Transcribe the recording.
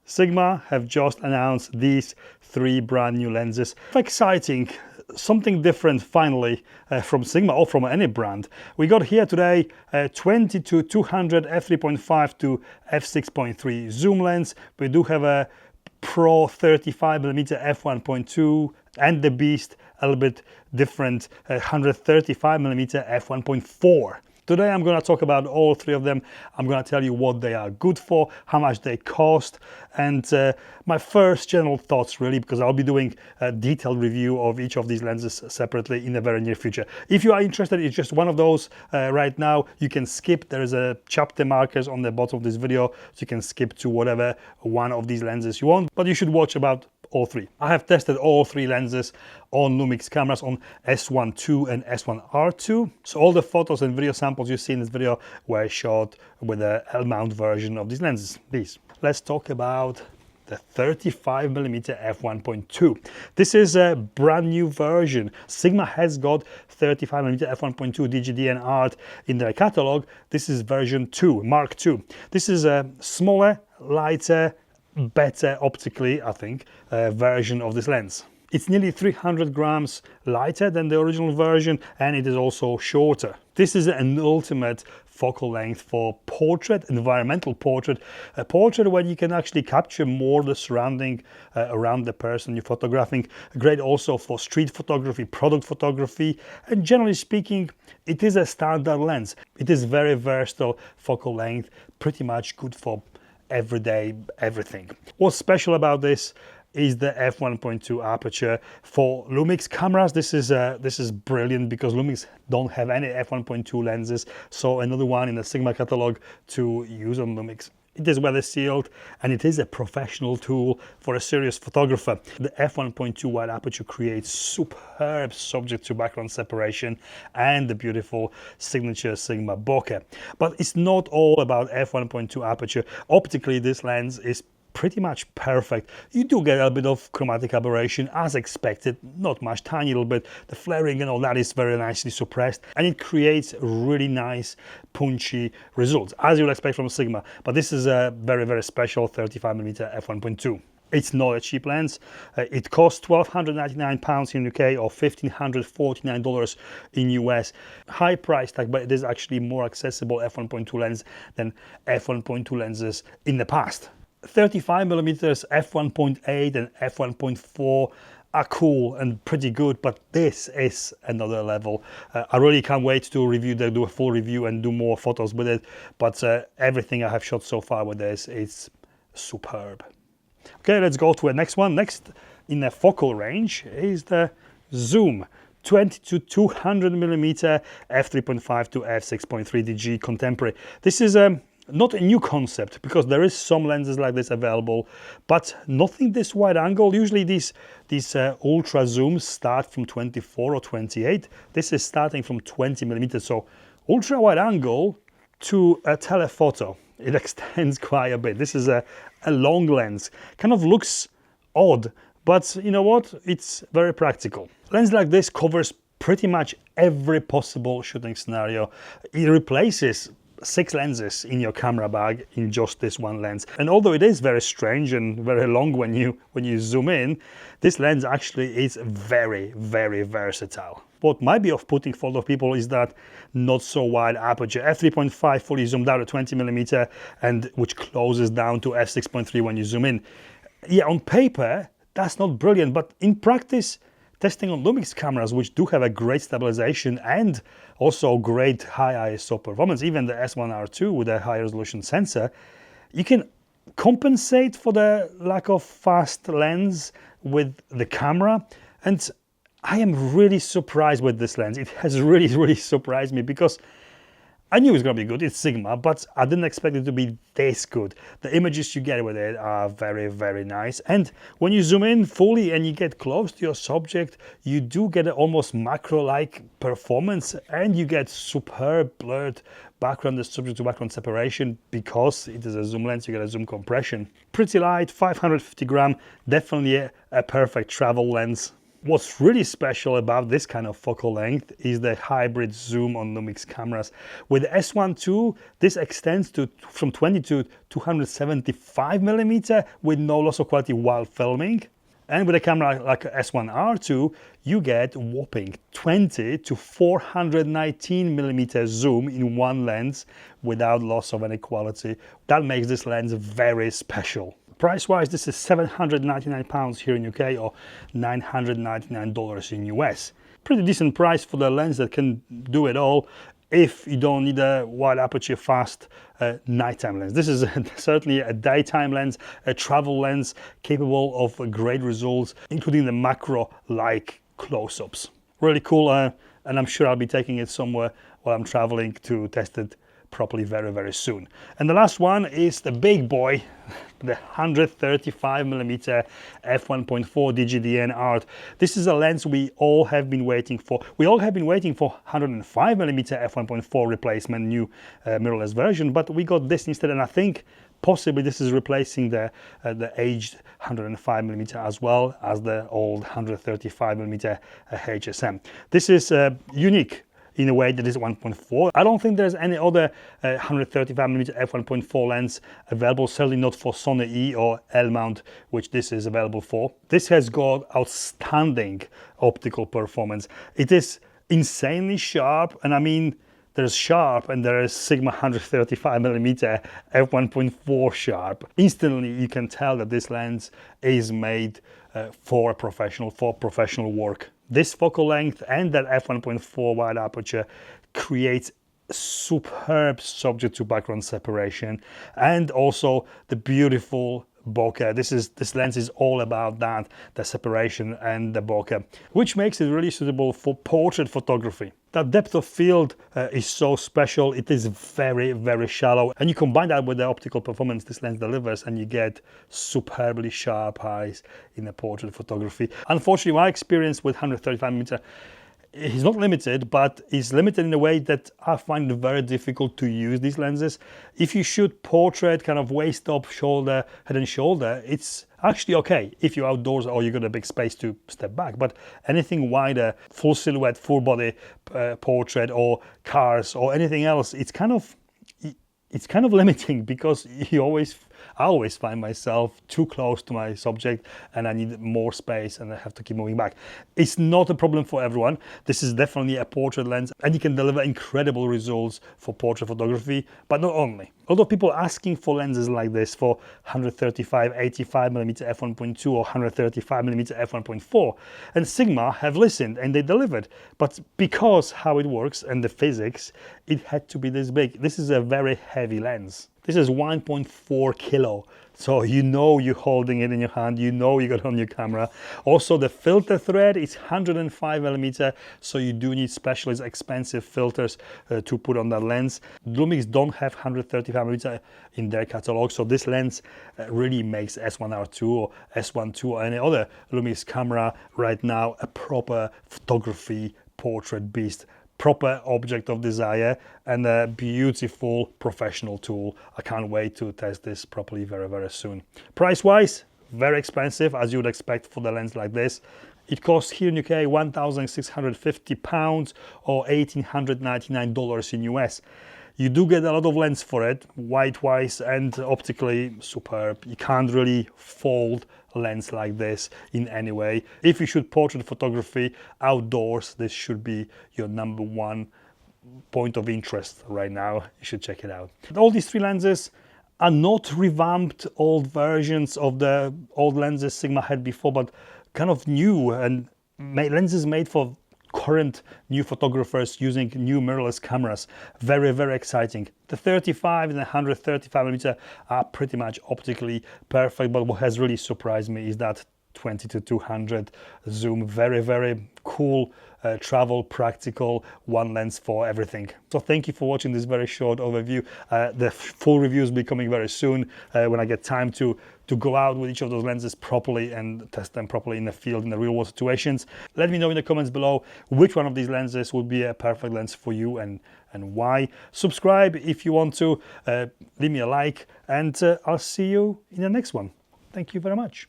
Sigma have just announced these 3 brand new lenses. Exciting, something different finally from Sigma or from any brand. We got here today 20-200 f3.5 to f6.3 zoom lens. We do have a Pro 35mm f1.2 and the Beast a little bit different 135mm f1.4. Today I'm going to talk about all 3 of them. I'm going to tell you what they are good for, how much they cost, and my first general thoughts really, because I'll be doing a detailed review of each of these lenses separately in the very near future. If you are interested, it's just one of those right now, you can skip. There is a chapter markers on the bottom of this video, so you can skip to whatever one of these lenses you want, but you should watch about all 3. I have tested all 3 lenses on Lumix cameras on S1II and S1RII. So all the photos and video samples you see in this video were shot with the L-Mount version of these lenses. Let's talk about the 35mm f1.2. This is a brand new version. Sigma has got 35mm f1.2 DGD and art in their catalog. This is version 2, Mark II. This is a smaller, lighter, better optically, I think, version of this lens. It's nearly 300 grams lighter than the original version, and it is also shorter. This is an ultimate focal length for portrait, environmental portrait, a portrait where you can actually capture more the surrounding around the person you're photographing. Great also for street photography, product photography, and generally speaking, it is a standard lens. It is very versatile focal length, pretty much good for everyday everything. What's special about this is the f1.2 aperture for Lumix cameras. This is brilliant because Lumix don't have any f1.2 lenses, so another one in the Sigma catalog to use on Lumix. It is weather sealed and it is a professional tool for a serious photographer. The f1.2 wide aperture creates superb subject to background separation and the beautiful signature Sigma bokeh. But it's not all about f1.2 aperture. Optically, this lens is pretty much perfect. You do get a bit of chromatic aberration as expected, not much, tiny little bit. The flaring and all that is very nicely suppressed, and it creates really nice punchy results as you'll expect from Sigma. But this is a very, very special 35mm f1.2. It's not a cheap lens. It costs £1,299 in UK or $1,549 in US. High price tag, but it is actually more accessible f1.2 lens than f1.2 lenses in the past. 35mm f1.8 and f1.4 are cool and pretty good, but this is another level. I really can't wait to do a full review and do more photos with it, but everything I have shot so far with this is superb. Okay, let's go to the next one. Next in the focal range is the Zoom 20-200mm f3.5 to f6.3 DG Contemporary. This is not a new concept because there is some lenses like this available, but nothing this wide angle. Usually these ultra zooms start from 24 or 28. This is starting from 20mm, so ultra wide angle to a telephoto. It extends quite a bit. This is a long lens. Kind of looks odd, but you know what? It's very practical. Lens like this covers pretty much every possible shooting scenario. It replaces 6 lenses in your camera bag in just this one lens. And although it is very strange and very long when you zoom in, this lens actually is very, very versatile. What might be off-putting for a lot of people is that not so wide aperture. f3.5 fully zoomed out at 20mm, and which closes down to f6.3 when you zoom in. Yeah, on paper that's not brilliant, but in practice, testing on Lumix cameras, which do have a great stabilization and also great high ISO performance, even the S1R2 with a high resolution sensor, you can compensate for the lack of fast lens with the camera. And I am really surprised with this lens. It has really, really surprised me because I knew it was going to be good. It's Sigma, but I didn't expect it to be this good. The images you get with it are very, very nice. And when you zoom in fully and you get close to your subject, you do get an almost macro-like performance, and you get superb blurred background, the subject to background separation. Because it is a zoom lens, you get a zoom compression. Pretty light, 550 gram, definitely a perfect travel lens. What's really special about this kind of focal length is the hybrid zoom on Lumix cameras. With the S1II, this extends from 20 to 275mm with no loss of quality while filming. And with a camera like S1RII, you get whopping 20 to 419mm zoom in one lens without loss of any quality. That makes this lens very special. Price-wise, this is £799 here in UK or $999 in US. Pretty decent price for the lens that can do it all if you don't need a wide aperture fast nighttime lens. This is certainly a daytime lens, a travel lens capable of great results, including the macro-like close-ups. Really cool, and I'm sure I'll be taking it somewhere while I'm traveling to test it properly very soon. And the last one is the big boy, the 135mm f1.4 DGDN art. This is a lens we all have been waiting for. We all have been waiting for 105mm f1.4 replacement, new mirrorless version, but we got this instead, and I think possibly this is replacing the aged 105mm as well as the old 135mm HSM. This is unique in a way that is 1.4. I don't think there's any other 135mm f1.4 lens available, certainly not for Sony E or L-Mount, which this is available for. This has got outstanding optical performance. It is insanely sharp, and I mean, there's sharp and there is Sigma 135mm f1.4 sharp. Instantly you can tell that this lens is made for professional work. This focal length and that f1.4 wide aperture creates superb subject to background separation, and also the beautiful bokeh. This lens is all about that, the separation and the bokeh, which makes it really suitable for portrait photography. That depth of field is so special. It is very shallow, and you combine that with the optical performance this lens delivers and you get superbly sharp eyes in the portrait photography. Unfortunately, my experience with 135mm is not limited, but is limited in a way that I find it very difficult to use these lenses. If you shoot portrait, kind of waist up, shoulder, head and shoulder, it's actually okay if you're outdoors or you got a big space to step back. But anything wider, full silhouette, full body portrait or cars or anything else, it's kind of limiting, because I always find myself too close to my subject and I need more space and I have to keep moving back. It's not a problem for everyone. This is definitely a portrait lens and you can deliver incredible results for portrait photography, but not only. A lot of people asking for lenses like this for 135, 85mm f1.2 or 135mm f1.4, and Sigma have listened and they delivered. But because how it works and the physics, it had to be this big. This is a very heavy lens. This is 1.4 kilo. So you know you're holding it in your hand, you know you got it on your camera. Also the filter thread is 105mm, so you do need specialist expensive filters to put on that lens. Lumix don't have 135mm in their catalog, so this lens really makes S1R2 or S1II or any other Lumix camera right now a proper photography portrait beast. Proper object of desire and a beautiful professional tool. I can't wait to test this properly very soon. Price wise, very expensive as you would expect for the lens like this. It costs here in UK £1,650 or $1,899 in US. You do get a lot of lens for it, weight-wise and optically superb. You can't really fold a lens like this in any way. If you shoot portrait photography outdoors, this should be your #1 point of interest right now. You should check it out. All these three lenses are not revamped old versions of the old lenses Sigma had before, but kind of new and lenses made for current new photographers using new mirrorless cameras. Very exciting. The 35 and the 135mm are pretty much optically perfect, but what has really surprised me is that 20 to 200 zoom. Very cool, travel, practical, one lens for everything. So thank you for watching this very short overview. The full reviews will be coming very soon when I get time to go out with each of those lenses properly and test them properly in the field, in the real world situations. Let me know in the comments below which one of these lenses would be a perfect lens for you and why. Subscribe if you want to, leave me a like, and I'll see you in the next one. Thank you very much.